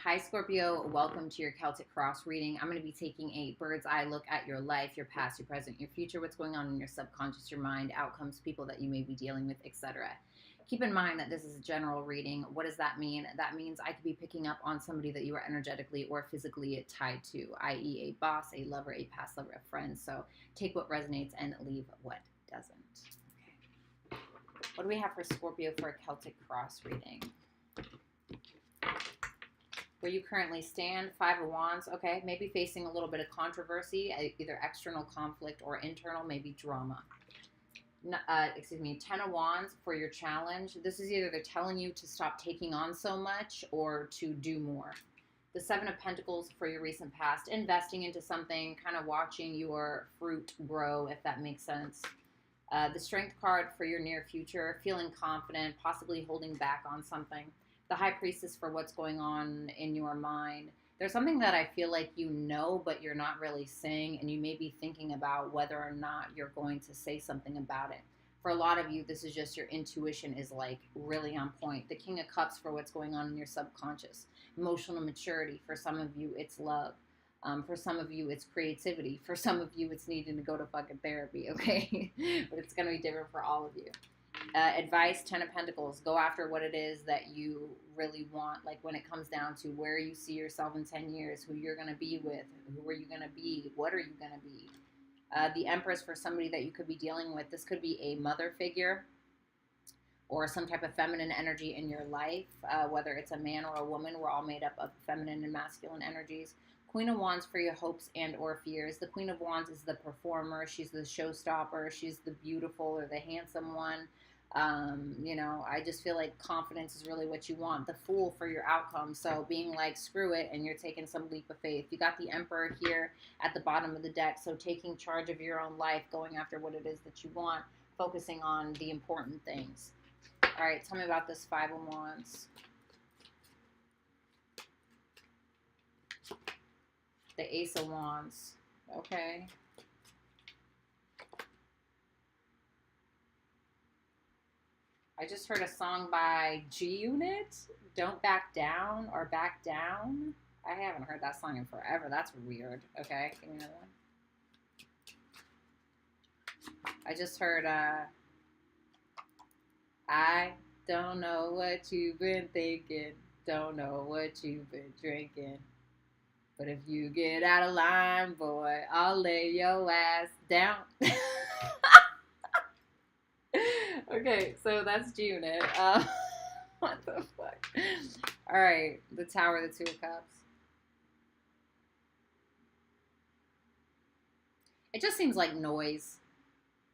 Hi, Scorpio. Welcome to your Celtic Cross reading. I'm going to be taking a bird's eye look at your life, your past, your present, your future, what's going on in your subconscious, your mind, outcomes, people that you may be dealing with, etc. Keep in mind that this is a general reading. What does that mean? That means I could be picking up on somebody that you are energetically or physically tied to, i.e., a boss, a lover, a past lover, a friend. So take what resonates and leave what doesn't. Okay. What do we have for Scorpio for a Celtic Cross reading? Where you currently stand, Five of Wands, okay, maybe facing a little bit of controversy, either external conflict or internal, maybe drama. Ten of Wands for your challenge. This is either they're telling you to stop taking on so much or to do more. The Seven of Pentacles for your recent past, investing into something, kind of watching your fruit grow, if that makes sense. The Strength card for your near future, feeling confident, possibly holding back on something. The High Priestess for what's going on in your mind. There's something that I feel like you know, but you're not really saying, and you may be thinking about whether or not you're going to say something about it. For a lot of you, this is just your intuition is like really on point. The King of Cups for what's going on in your subconscious. Emotional maturity. For some of you, it's love. For some of you, it's creativity. For some of you, it's needing to go to fucking therapy, okay? But it's going to be different for all of you. Advice, Ten of Pentacles, go after what it is that you really want, like when it comes down to where you see yourself in 10 years, who you're going to be with, who are you going to be, what are you going to be. The Empress for somebody that you could be dealing with. This could be a mother figure or some type of feminine energy in your life, whether it's a man or a woman. We're all made up of feminine and masculine energies. Queen of Wands for your hopes and or fears. The Queen of Wands is the performer. She's the showstopper. She's the beautiful or the handsome one. I just feel like confidence is really what you want. The Fool for your outcome. So being like, screw it, and you're taking some leap of faith. You got the Emperor here at the bottom of the deck. So taking charge of your own life, going after what it is that you want, focusing on the important things. All right, tell me about this Five of Wands. The Ace of Wands. Okay. I just heard a song by G-Unit, Don't Back Down or Back Down. I haven't heard that song in forever. That's weird. Okay, give me another one. I just heard, I don't know what you've been thinking, don't know what you've been drinking. But if you get out of line, boy, I'll lay your ass down. Okay, so that's G-Unit. What the fuck? All right, the Tower, the Two of Cups. It just seems like noise,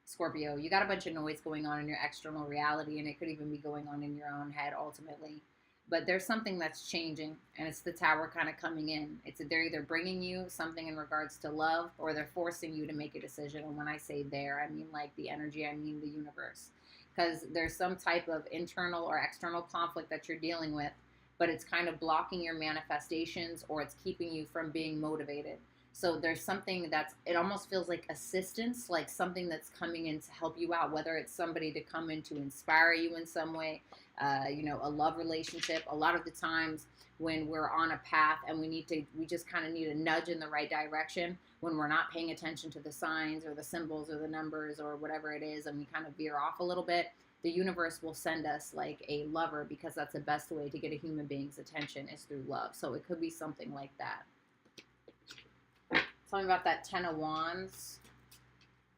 Scorpio. You got a bunch of noise going on in your external reality, and it could even be going on in your own head ultimately. But there's something that's changing, and it's the Tower kind of coming in. They're either bringing you something in regards to love, or they're forcing you to make a decision. And when I say there, I mean like the energy, I mean the universe. Because there's some type of internal or external conflict that you're dealing with, but it's kind of blocking your manifestations, or it's keeping you from being motivated. So there's something it almost feels like assistance, like something that's coming in to help you out, whether it's somebody to come in to inspire you in some way, a love relationship. A lot of the times when we're on a path and we just kind of need a nudge in the right direction, when we're not paying attention to the signs or the symbols or the numbers or whatever it is, and we kind of veer off a little bit, the universe will send us like a lover, because that's the best way to get a human being's attention is through love. So it could be something like that. Tell me about that Ten of Wands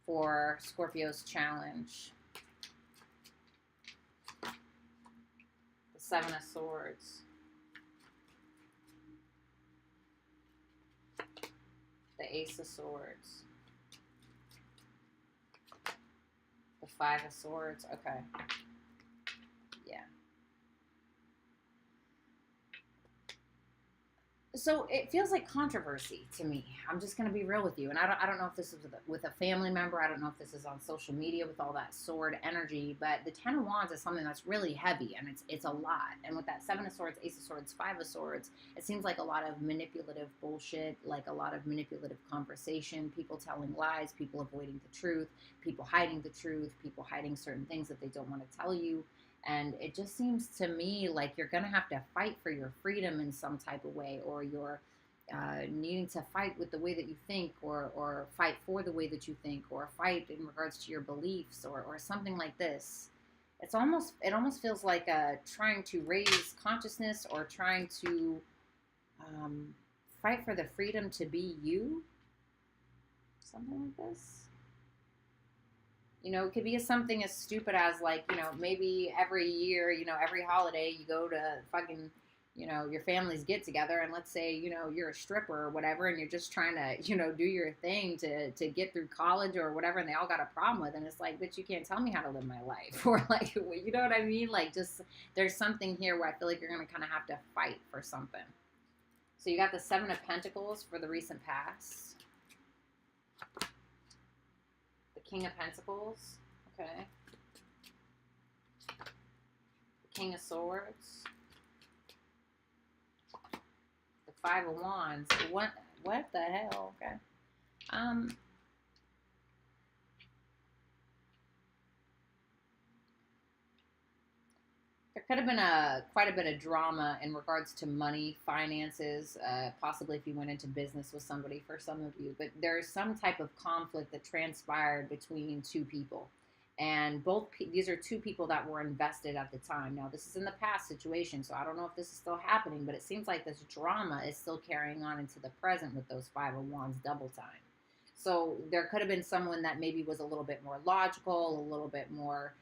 for Scorpio's challenge. The Seven of Swords. The Ace of Swords. The Five of Swords. Okay. Yeah. So it feels like controversy to me. I'm just going to be real with you. And I don't know if this is with a family member. I don't know if this is on social media with all that sword energy. But the Ten of Wands is something that's really heavy, and it's a lot. And with that Seven of Swords, Ace of Swords, Five of Swords, it seems like a lot of manipulative bullshit, like a lot of manipulative conversation, people telling lies, people avoiding the truth, people hiding the truth, people hiding certain things that they don't want to tell you. And it just seems to me like you're going to have to fight for your freedom in some type of way, or you're needing to fight with the way that you think, or fight for the way that you think, or fight in regards to your beliefs, or something like this. It almost feels like trying to raise consciousness, or trying to um, fight for the freedom to be you, something like this. You know, it could be something as stupid as, like, you know, maybe every year, you know, every holiday you go to fucking, you know, your families get together, and let's say, you know, you're a stripper or whatever, and you're just trying to, you know, do your thing to get through college or whatever, and they all got a problem with it. And it's like, bitch, you can't tell me how to live my life. Or like, you know what I mean? Like, just, there's something here where I feel like you're going to kind of have to fight for something. So you got the Seven of Pentacles for the recent past. King of Pentacles, okay. The King of Swords. The Five of Wands. What the hell? Okay. There could have been quite a bit of drama in regards to money, finances, possibly if you went into business with somebody, for some of you. But there's some type of conflict that transpired between two people. And these are two people that were invested at the time. Now, this is in the past situation, so I don't know if this is still happening, but it seems like this drama is still carrying on into the present with those Five of Wands double time. So there could have been someone that maybe was a little bit more logical, a little bit more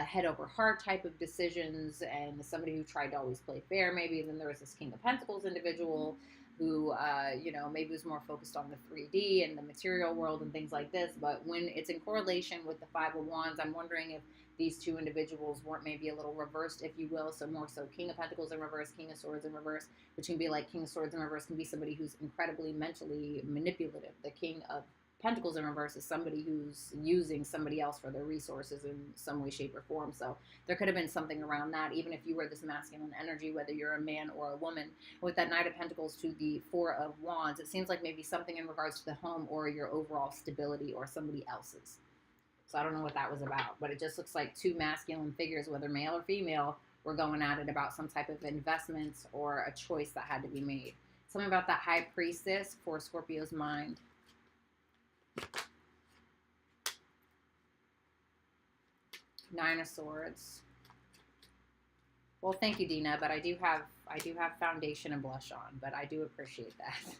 head over heart type of decisions, and somebody who tried to always play fair maybe. And then there was this King of Pentacles individual who, you know, maybe was more focused on the 3D and the material world and things like this. But when it's in correlation with the Five of Wands, I'm wondering if these two individuals weren't maybe a little reversed, if you will. So more so King of Pentacles in reverse, King of Swords in reverse, which can be like King of Swords in reverse can be somebody who's incredibly mentally manipulative. The King of Pentacles in reverse is somebody who's using somebody else for their resources in some way, shape, or form. So there could have been something around that, even if you were this masculine energy, whether you're a man or a woman. With that Knight of Pentacles to the Four of Wands, it seems like maybe something in regards to the home or your overall stability or somebody else's. So I don't know what that was about, but it just looks like two masculine figures, whether male or female, were going at it about some type of investments or a choice that had to be made. Something about that High Priestess for Scorpio's mind. Nine of Swords. Well, thank you, Dina, but I do have foundation and blush on, but I do appreciate that.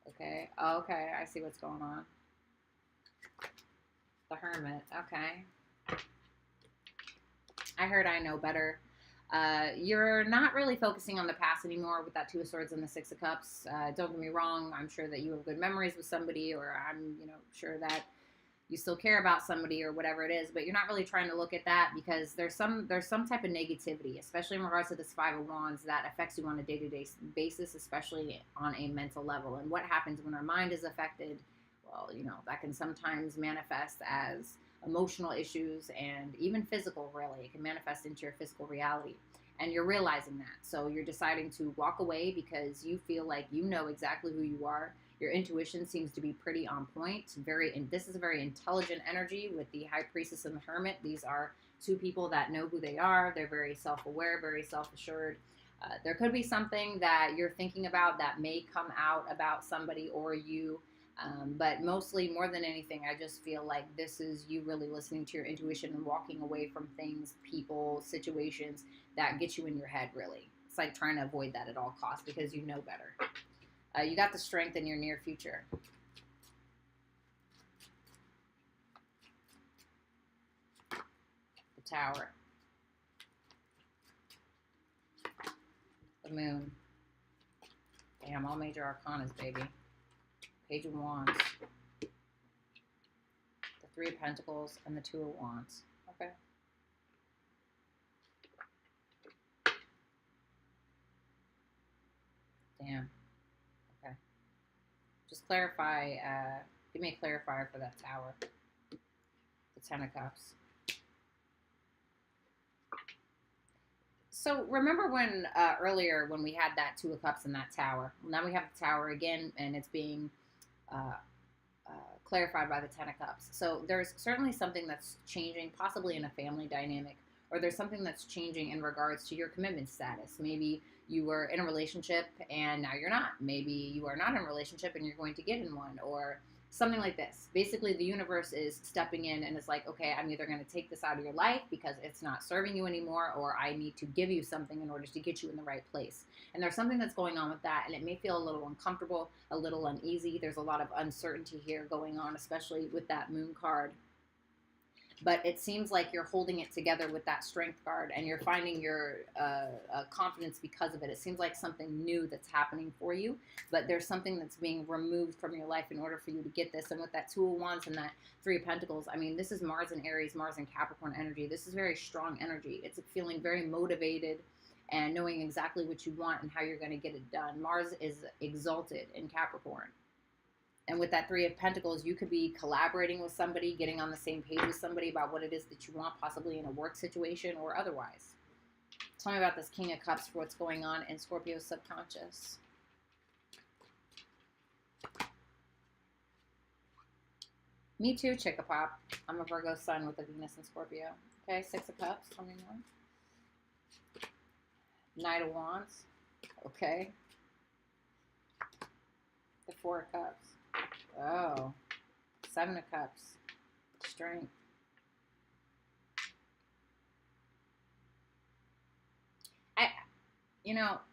Okay. Oh, okay, I see what's going on. The Hermit. Okay. I heard I know better. You're not really focusing on the past anymore with that Two of Swords and the Six of Cups. Don't get me wrong. I'm sure that you have good memories with somebody, or I'm, you know, sure that you still care about somebody or whatever it is, but you're not really trying to look at that because there's some type of negativity, especially in regards to this Five of Wands, that affects you on a day-to-day basis, especially on a mental level. And what happens when our mind is affected? Well, you know, that can sometimes manifest as emotional issues and even physical, really. It can manifest into your physical reality. And you're realizing that. So you're deciding to walk away because you feel like you know exactly who you are. Your intuition seems to be pretty on point. This is a very intelligent energy with the High Priestess and the Hermit. These are two people that know who they are. They're very self-aware, very self-assured. There could be something that you're thinking about that may come out about somebody or you. But mostly, more than anything, I just feel like this is you really listening to your intuition and walking away from things, people, situations that get you in your head, really. It's like trying to avoid that at all costs because you know better. You got the Strength in your near future. The Tower. The Moon. Damn, all major arcanas, baby. Page of Wands. The Three of Pentacles and the Two of Wands. Okay. Damn. Okay. Just clarify, give me a clarifier for that Tower. The Ten of Cups. So remember when earlier when we had that Two of Cups and that Tower. Well, now we have the Tower again, and it's being clarified by the Ten of Cups. So there's certainly something that's changing, possibly in a family dynamic, or there's something that's changing in regards to your commitment status. Maybe you were in a relationship and now you're not. Maybe you are not in a relationship and you're going to get in one, or something like this. Basically, the universe is stepping in and it's like, okay, I'm either going to take this out of your life because it's not serving you anymore, or I need to give you something in order to get you in the right place. And there's something that's going on with that, and it may feel a little uncomfortable, a little uneasy. There's a lot of uncertainty here going on, especially with that moon card. But it seems like you're holding it together with that strength card, and you're finding your confidence because of it. It seems like something new that's happening for you, but there's something that's being removed from your life in order for you to get this. And with that Two of Wands and that Three of Pentacles, I mean, this is Mars and Aries, Mars and Capricorn energy. This is very strong energy. It's feeling very motivated and knowing exactly what you want and how you're going to get it done. Mars is exalted in Capricorn. And with that Three of Pentacles, you could be collaborating with somebody, getting on the same page with somebody about what it is that you want, possibly in a work situation or otherwise. Tell me about this King of Cups for what's going on in Scorpio's subconscious. Me too, Chicka Pop. I'm a Virgo sun with a Venus in Scorpio. Okay, Six of Cups. Tell me more. Knight of Wands. Okay. The Four of Cups. Oh, Seven of Cups, strength.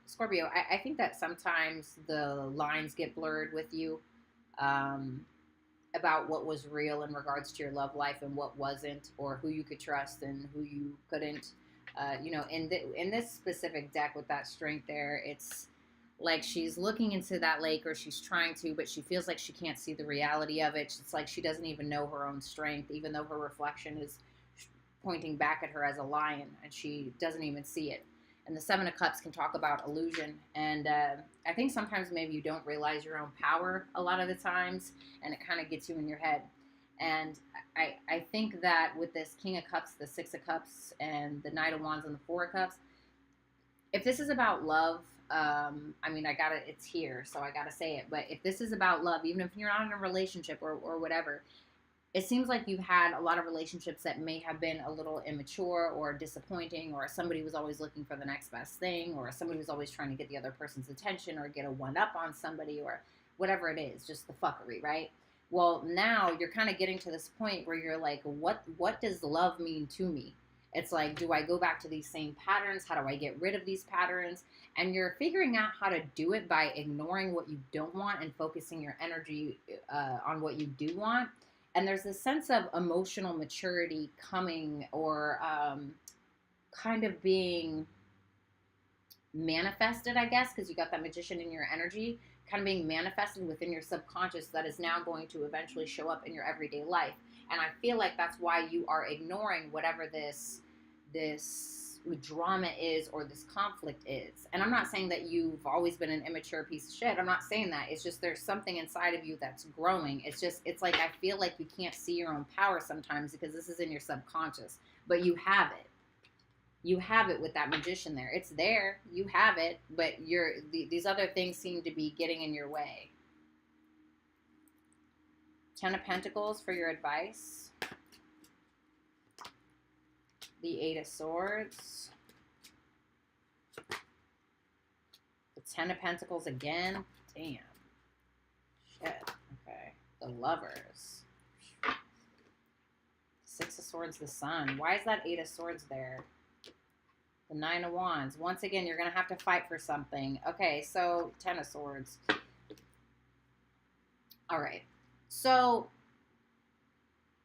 Scorpio, I think that sometimes the lines get blurred with you about what was real in regards to your love life and what wasn't, or who you could trust and who you couldn't. In this specific deck with that strength there, it's like she's looking into that lake, or she's trying to, but she feels like she can't see the reality of it. It's like she doesn't even know her own strength, even though her reflection is pointing back at her as a lion, and she doesn't even see it. And the Seven of Cups can talk about illusion. And I think sometimes maybe you don't realize your own power a lot of the times, and it kind of gets you in your head. And I think that with this King of Cups, the Six of Cups, and the Knight of Wands and the Four of Cups, if this is about love, it's here, so I gotta say it. But if this is about love, even if you're not in a relationship or whatever, it seems like you've had a lot of relationships that may have been a little immature or disappointing, or somebody was always looking for the next best thing, or somebody was always trying to get the other person's attention or get a one-up on somebody, or whatever it is, just the fuckery, right? Well, now you're kind of getting to this point where you're like, what does love mean to me? It's like, do I go back to these same patterns? How do I get rid of these patterns? And you're figuring out how to do it by ignoring what you don't want and focusing your energy on what you do want. And there's this sense of emotional maturity coming, or kind of being manifested, I guess, because you got that Magician in your energy, kind of being manifested within your subconscious that is now going to eventually show up in your everyday life. And I feel like that's why you are ignoring whatever this drama is, or this conflict is. And I'm not saying that you've always been an immature piece of shit. I'm not saying that. It's just there's something inside of you that's growing. It's like I feel like you can't see your own power sometimes because this is in your subconscious. But you have it. You have it with that Magician there. It's there. You have it. But these other things seem to be getting in your way. Ten of Pentacles for your advice. The Eight of Swords. The Ten of Pentacles again. Damn. Shit. Okay. The Lovers. Six of Swords, the Sun. Why is that Eight of Swords there? The Nine of Wands. Once again, you're going to have to fight for something. Okay, so Ten of Swords. All right. So,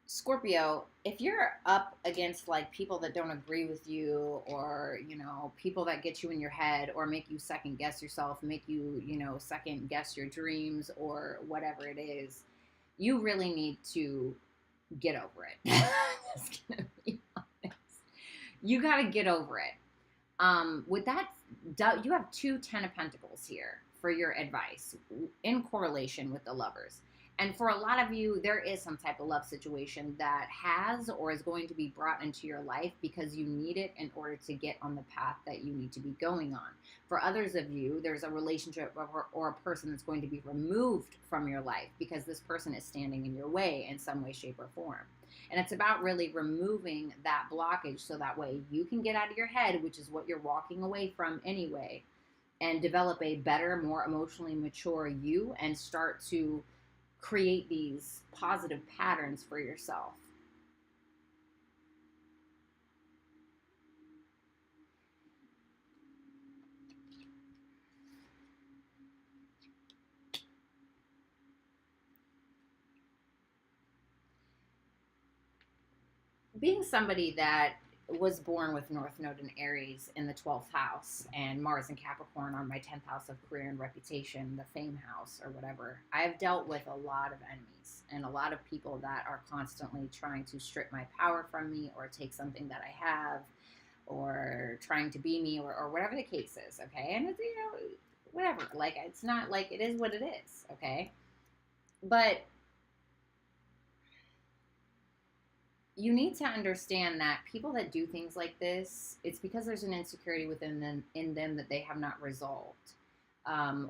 Scorpio, if you're up against like people that don't agree with you, or, people that get you in your head or make you second guess yourself, make you, second guess your dreams or whatever it is, you really need to get over it. Just gonna be honest. You got to get over it. With that, you have two Ten of Pentacles here for your advice in correlation with the Lovers. And for a lot of you, there is some type of love situation that has or is going to be brought into your life because you need it in order to get on the path that you need to be going on. For others of you, there's a relationship or a person that's going to be removed from your life because this person is standing in your way in some way, shape, or form. And it's about really removing that blockage so that way you can get out of your head, which is what you're walking away from anyway, and develop a better, more emotionally mature you and start to create these positive patterns for yourself. Being somebody that was born with North Node in Aries in the 12th house and Mars in Capricorn on my 10th house of career and reputation, the fame house or whatever, I've dealt with a lot of enemies and a lot of people that are constantly trying to strip my power from me or take something that I have or trying to be me or whatever the case is, okay? And it's, you know, whatever. Like, it's not like it is what it is, okay? But you need to understand that people that do things like this, it's because there's an insecurity within them in them that they have not resolved.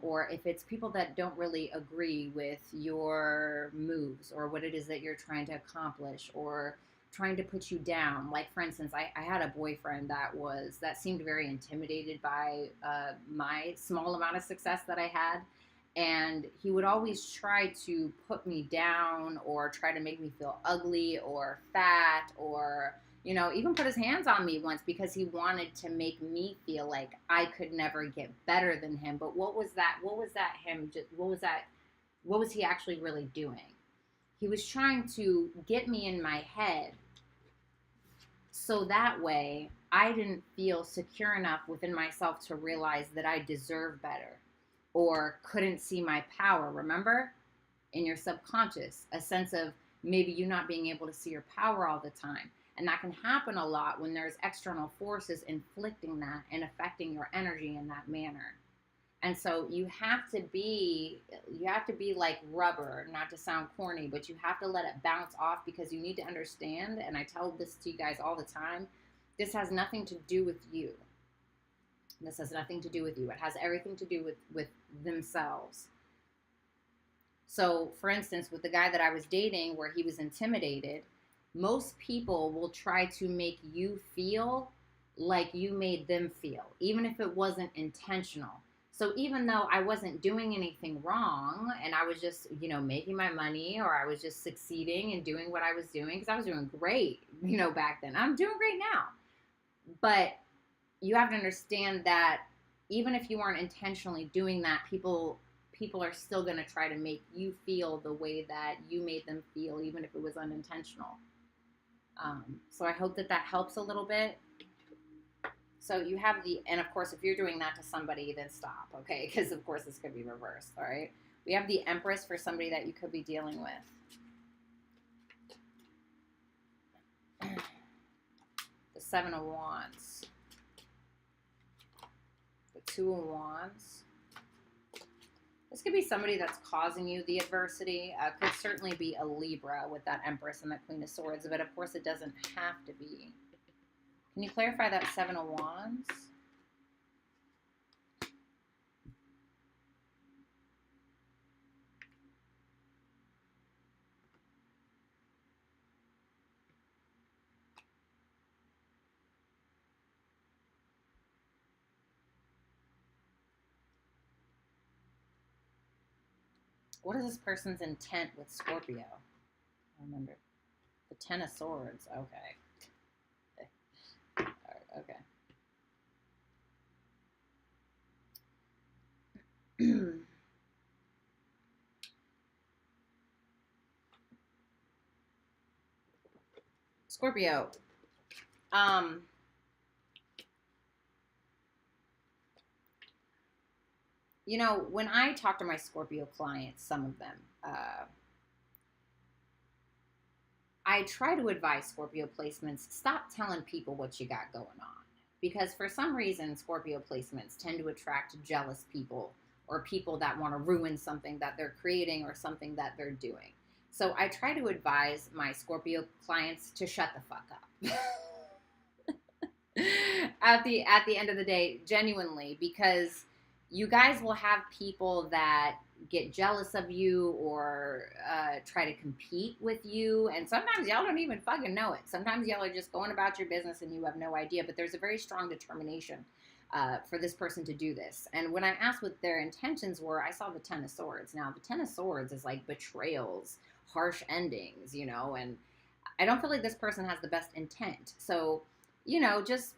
Or if it's people that don't really agree with your moves or what it is that you're trying to accomplish or trying to put you down. Like, for instance, I had a boyfriend that seemed very intimidated by my small amount of success that I had. And he would always try to put me down or try to make me feel ugly or fat or, you know, even put his hands on me once because he wanted to make me feel like I could never get better than him. But what was he actually really doing? He was trying to get me in my head so that way I didn't feel secure enough within myself to realize that I deserve better. Or couldn't see my power, remember? In your subconscious, a sense of maybe you not being able to see your power all the time. And that can happen a lot when there's external forces inflicting that and affecting your energy in that manner. And so you have to be like rubber, not to sound corny, but you have to let it bounce off because you need to understand, and I tell this to you guys all the time, this has nothing to do with you. This has nothing to do with you. It has everything to do with themselves. So, for instance, with the guy that I was dating where he was intimidated, most people will try to make you feel like you made them feel, even if it wasn't intentional. So even though I wasn't doing anything wrong and I was just, you know, making my money or I was just succeeding and doing what I was doing, because I was doing great, you know, back then. I'm doing great now. But you have to understand that even if you weren't intentionally doing that, people are still going to try to make you feel the way that you made them feel, even if it was unintentional. So I hope that helps a little bit. So you have and of course, if you're doing that to somebody, then stop, okay? Because of course this could be reversed, all right? We have the Empress for somebody that you could be dealing with. The Seven of Wands. The Two of Wands. This could be somebody that's causing you the adversity. Could certainly be a Libra with that Empress and that Queen of Swords, but of course it doesn't have to be. Can you clarify that Seven of Wands? What is this person's intent with Scorpio? I remember. The Ten of Swords. Okay. All right, okay. Scorpio. You know, when I talk to my Scorpio clients, some of them, I try to advise Scorpio placements, stop telling people what you got going on. Because for some reason, Scorpio placements tend to attract jealous people or people that want to ruin something that they're creating or something that they're doing. So I try to advise my Scorpio clients to shut the fuck up. at the end of the day, genuinely, because you guys will have people that get jealous of you or try to compete with you, and sometimes y'all don't even fucking know it. Sometimes y'all are just going about your business and you have no idea, but there's a very strong determination for this person to do this. And when I asked what their intentions were, I saw the Ten of Swords. Now, the Ten of Swords is like betrayals, harsh endings, you know, and I don't feel like this person has the best intent. So, you know, just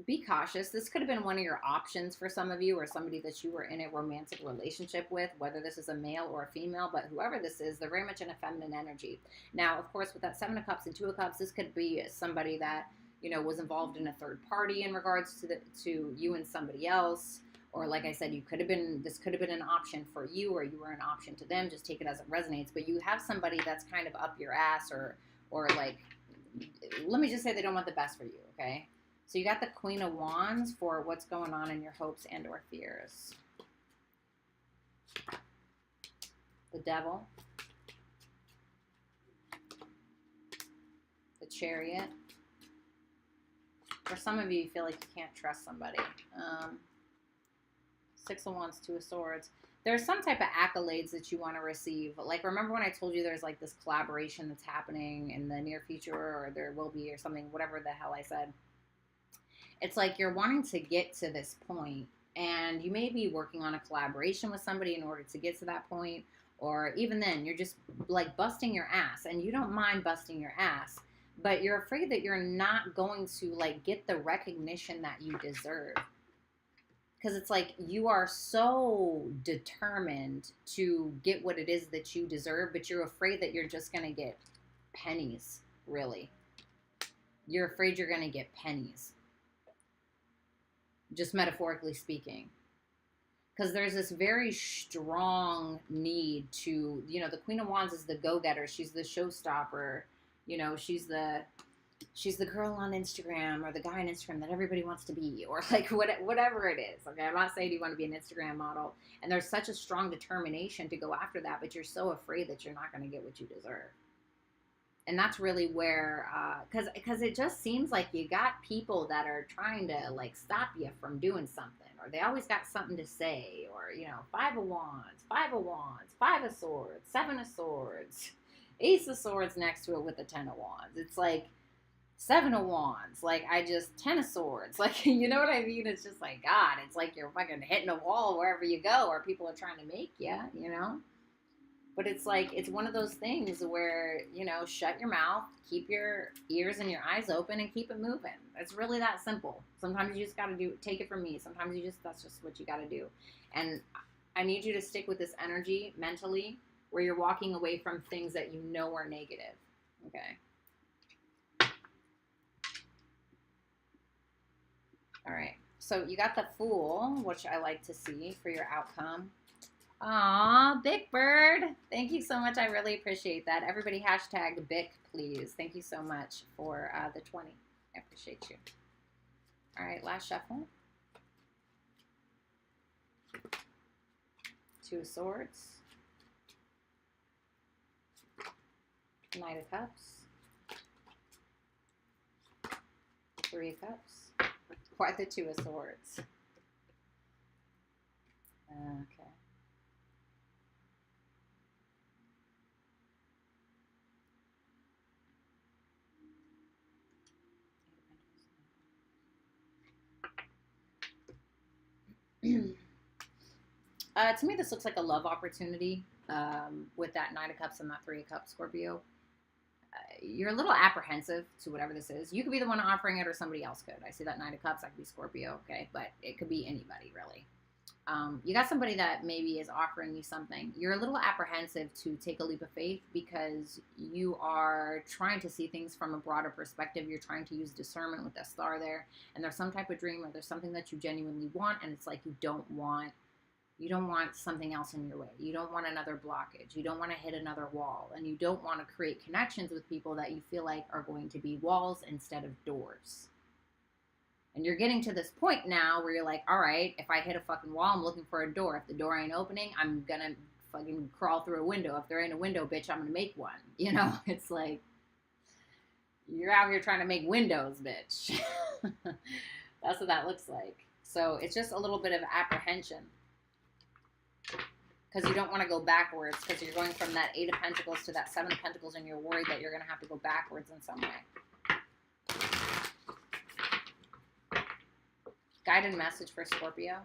be cautious. This could have been one of your options for some of you, or somebody that you were in a romantic relationship with, whether this is a male or a female, but whoever this is, they're very much in a feminine energy. Now, of course, with that Seven of Cups and Two of Cups, this could be somebody that, you know, was involved in a third party in regards to you and somebody else. Or like I said, this could have been an option for you, or you were an option to them. Just take it as it resonates. But you have somebody that's kind of up your ass, or like, let me just say they don't want the best for you, okay? So you got the Queen of Wands for what's going on in your hopes and or fears. The Devil. The Chariot. For some of you, you feel like you can't trust somebody. Six of Wands, Two of Swords. There's some type of accolades that you want to receive. Like, remember when I told you there's like this collaboration that's happening in the near future, or there will be, or something, whatever the hell I said. It's like you're wanting to get to this point, and you may be working on a collaboration with somebody in order to get to that point, or even then, you're just like busting your ass, and you don't mind busting your ass, but you're afraid that you're not going to like get the recognition that you deserve. Because it's like you are so determined to get what it is that you deserve, but you're afraid that you're just going to get pennies, really. You're afraid you're going to get pennies. Just metaphorically speaking. Because there's this very strong need to, you know, the Queen of Wands is the go-getter. She's the showstopper. You know, she's the girl on Instagram, or the guy on Instagram that everybody wants to be, or like whatever it is. Okay, I'm not saying you want to be an Instagram model. And there's such a strong determination to go after that, but you're so afraid that you're not going to get what you deserve. And that's really where, because it just seems like you got people that are trying to like stop you from doing something, or they always got something to say, or, you know, Five of Wands, Five of Swords, Seven of Swords, Ace of Swords next to it with the Ten of Wands. It's like Seven of Wands, like Ten of Swords, like, you know what I mean? It's just like, God, it's like you're fucking hitting a wall wherever you go, or people are trying to make you, you know? But it's like, it's one of those things where, you know, shut your mouth, keep your ears and your eyes open, and keep it moving. It's really that simple. Sometimes you just got to take it from me. Sometimes that's just what you got to do. And I need you to stick with this energy mentally, where you're walking away from things that you know are negative. Okay. All right. So you got the Fool, which I like to see for your outcome. Aw, Bic Bird. Thank you so much. I really appreciate that. Everybody hashtag Bic, please. Thank you so much for the 20. I appreciate you. All right, last shuffle. Two of Swords. Knight of Cups. Three of Cups. Quite the Two of Swords. Okay. To me, this looks like a love opportunity with that Nine of Cups and that Three of Cups, Scorpio. You're a little apprehensive to whatever this is. You could be the one offering it, or somebody else could. I see that Nine of Cups. That could be Scorpio, okay? But it could be anybody, really. You got somebody that maybe is offering you something. You're a little apprehensive to take a leap of faith because you are trying to see things from a broader perspective. You're trying to use discernment with that star there. And there's some type of dream, or there's something that you genuinely want, and it's like you don't want something else in your way. You don't want another blockage. You don't want to hit another wall. And you don't want to create connections with people that you feel like are going to be walls instead of doors. And you're getting to this point now where you're like, all right, if I hit a fucking wall, I'm looking for a door. If the door ain't opening, I'm gonna fucking crawl through a window. If there ain't a window, bitch, I'm gonna make one. You know, it's like, you're out here trying to make windows, bitch. That's what that looks like. So it's just a little bit of apprehension. Because you don't want to go backwards, because you're going from that 8 of Pentacles to that 7 of Pentacles, and you're worried that you're going to have to go backwards in some way. Guided message for Scorpio.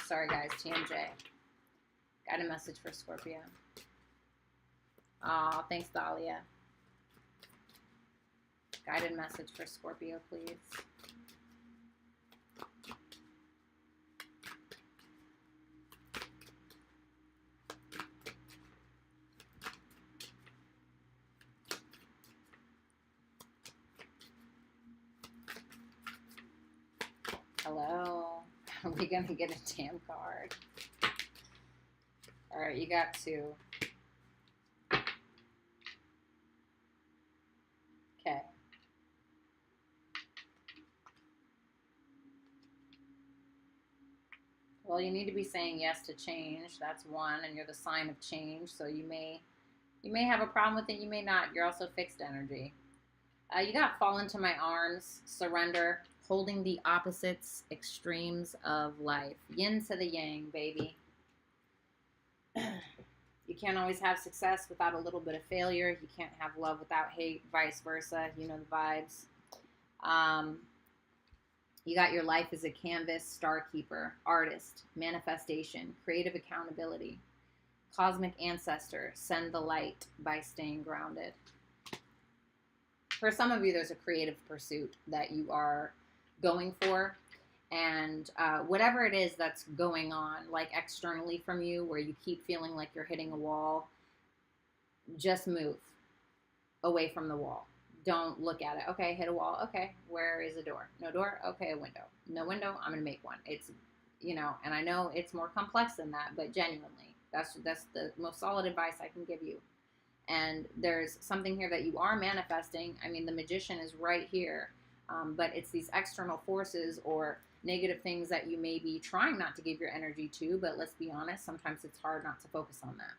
Sorry, guys, TMJ. Guided message for Scorpio. Aw, thanks, Dahlia. Guided message for Scorpio, please. Hello. Are we going to get a damn card? All right, you got 2. Okay. Well, you need to be saying yes to change. That's 1, and you're the sign of change, so you may have a problem with it, you may not. You're also fixed energy. You got fall into my arms, surrender, holding the opposites, extremes of life. Yin to the yang, baby. You can't always have success without a little bit of failure. You can't have love without hate, vice versa. You know the vibes. You got your life as a canvas, star keeper, artist, manifestation, creative accountability, cosmic ancestor, send the light by staying grounded. For some of you, there's a creative pursuit that you are going for. And whatever it is that's going on, like externally from you, where you keep feeling like you're hitting a wall, just move away from the wall. Don't look at it. Okay, hit a wall. Okay, where is a door? No door? Okay, a window. No window? I'm going to make one. It's, you know, and I know it's more complex than that, but genuinely, that's the most solid advice I can give you. And there's something here that you are manifesting. I mean, the magician is right here, but it's these external forces or negative things that you may be trying not to give your energy to, but let's be honest, sometimes it's hard not to focus on that.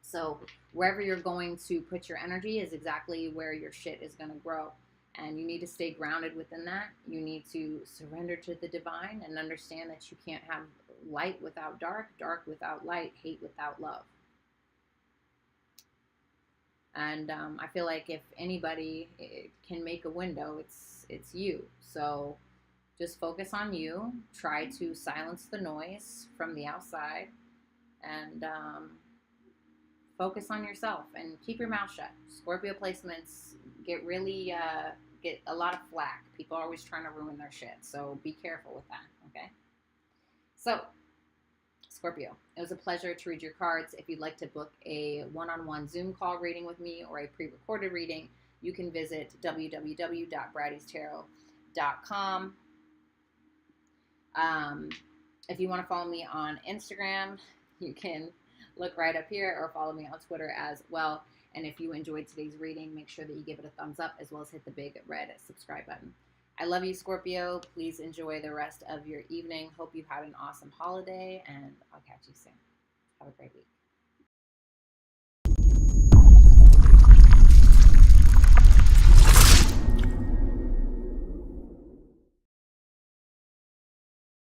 So wherever you're going to put your energy is exactly where your shit is going to grow. And you need to stay grounded within that. You need to surrender to the divine and understand that you can't have light without dark, dark without light, hate without love. And I feel like if anybody can make a window, it's you. So just focus on you. Try to silence the noise from the outside. And focus on yourself and keep your mouth shut. Scorpio placements get really, get a lot of flack. People are always trying to ruin their shit. So be careful with that, okay? So, Scorpio, it was a pleasure to read your cards. If you'd like to book a one-on-one Zoom call reading with me or a pre-recorded reading, you can visit www.BrattysTarot.com. If you want to follow me on Instagram, you can look right up here or follow me on Twitter as well. And if you enjoyed today's reading, make sure that you give it a thumbs up as well as hit the big red subscribe button. I love you, Scorpio. Please enjoy the rest of your evening. Hope you had an awesome holiday, and I'll catch you soon. Have a great week.